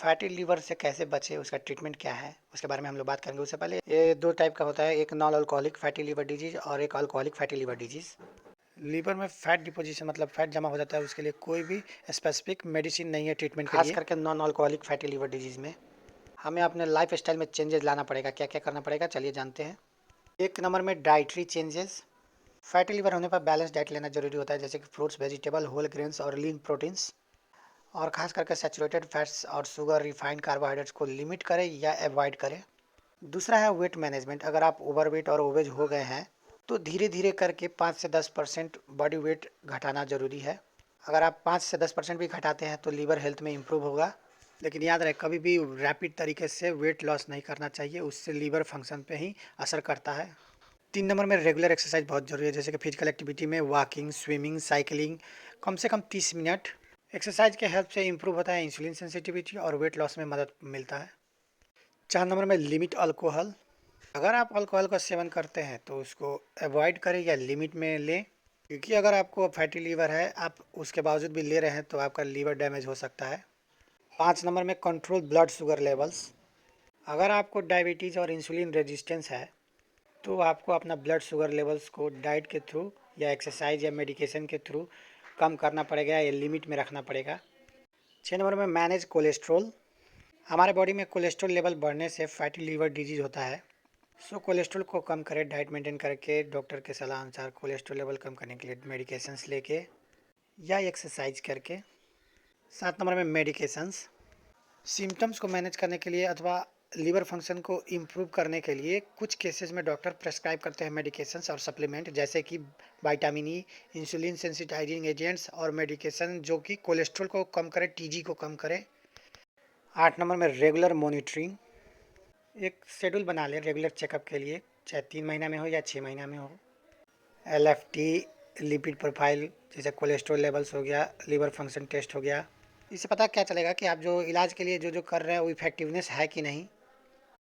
Fatty liver से कैसे बचे, उसका ट्रीटमेंट क्या है, उसके बारे में हम लोग बात करेंगे। उससे पहले ये दो टाइप का होता है, एक non alcoholic fatty liver disease और एक alcoholic fatty liver disease. Liver में फैट डिपोजिशन मतलब फैट जमा हो जाता है, उसके लिए कोई भी स्पेसिफिक मेडिसिन नहीं है ट्रीटमेंट के लिए। खास करके non alcoholic fatty liver disease में हमें अपने लाइफ स्टाइल में चेंजेस लाना पड़ेगा। क्या क्या करना पड़ेगा, चलिए जानते हैं। एक नंबर में डाइटरी चेंजेस। फैटी लीवर होने पर बैलेंस डाइट लेना जरूरी होता है, जैसे कि फ्रूट्स, वेजिटेबल, होल ग्रेन्स और लीन प्रोटीन्स। और खास करके सैचुरेटेड फैट्स और शुगर, रिफाइंड कार्बोहाइड्रेट्स को लिमिट करें या अवॉइड करें। दूसरा है वेट मैनेजमेंट। अगर आप ओवरवेट और ओबेज हो गए हैं तो धीरे धीरे करके 5 से 10% बॉडी वेट घटाना जरूरी है। अगर आप 5 से 10% भी घटाते हैं तो लीवर हेल्थ में इम्प्रूव होगा। लेकिन याद रहे, कभी भी रैपिड तरीके से वेट लॉस नहीं करना चाहिए, उससे लीवर फंक्शन पे ही असर करता है। 3 नंबर में रेगुलर एक्सरसाइज बहुत जरूरी है, जैसे कि फिजिकल एक्टिविटी में वॉकिंग, स्विमिंग, साइकिलिंग, कम से कम 30 मिनट। एक्सरसाइज के हेल्प से इंप्रूव होता है इंसुलिन सेंसिटिविटी और वेट लॉस में मदद मिलता है। 4 नंबर में लिमिट अल्कोहल। अगर आप अल्कोहल का सेवन करते हैं तो उसको अवॉइड करें या लिमिट में लें, क्योंकि अगर आपको फैटी लीवर है, आप उसके बावजूद भी ले रहे हैं तो आपका लीवर डैमेज हो सकता है। 5 नंबर में कंट्रोल ब्लड शुगर लेवल्स। अगर आपको डायबिटीज़ और इंसुलिन रेजिस्टेंस है तो आपको अपना ब्लड शुगर लेवल्स को डाइट के थ्रू या एक्सरसाइज या मेडिकेशन के थ्रू कम करना पड़ेगा या लिमिट में रखना पड़ेगा। 6 नंबर में मैनेज कोलेस्ट्रॉल। हमारे बॉडी में कोलेस्ट्रॉल लेवल बढ़ने से फैटी लीवर डिजीज होता है। सो कोलेस्ट्रॉल को कम करें डाइट मेंटेन करके, डॉक्टर के सलाह अनुसार कोलेस्ट्रॉल लेवल कम करने के लिए मेडिकेशंस लेके या एक्सरसाइज करके। 7 नंबर में मेडिकेशंस। सिम्टम्स को मैनेज करने के लिए अथवा लीवर फंक्शन को इम्प्रूव करने के लिए कुछ केसेस में डॉक्टर प्रेस्क्राइब करते हैं मेडिकेशंस और सप्लीमेंट, जैसे कि vitamin E, insulin sensitising agents और मेडिकेशन जो कि कोलेस्ट्रॉल को कम करे, टीजी को कम करे। 8 नंबर में रेगुलर मॉनिटरिंग। एक शेड्यूल बना लें रेगुलर चेकअप के लिए, चाहे 3 महीना में हो या 6 महीना में हो। LFT, लिपिड प्रोफाइल, जैसे कोलेस्ट्रॉल लेवल्स हो गया, लीवर फंक्शन टेस्ट हो गया। इससे पता क्या चलेगा कि आप जो इलाज के लिए जो जो कर रहे हैं वो इफेक्टिवनेस है कि नहीं।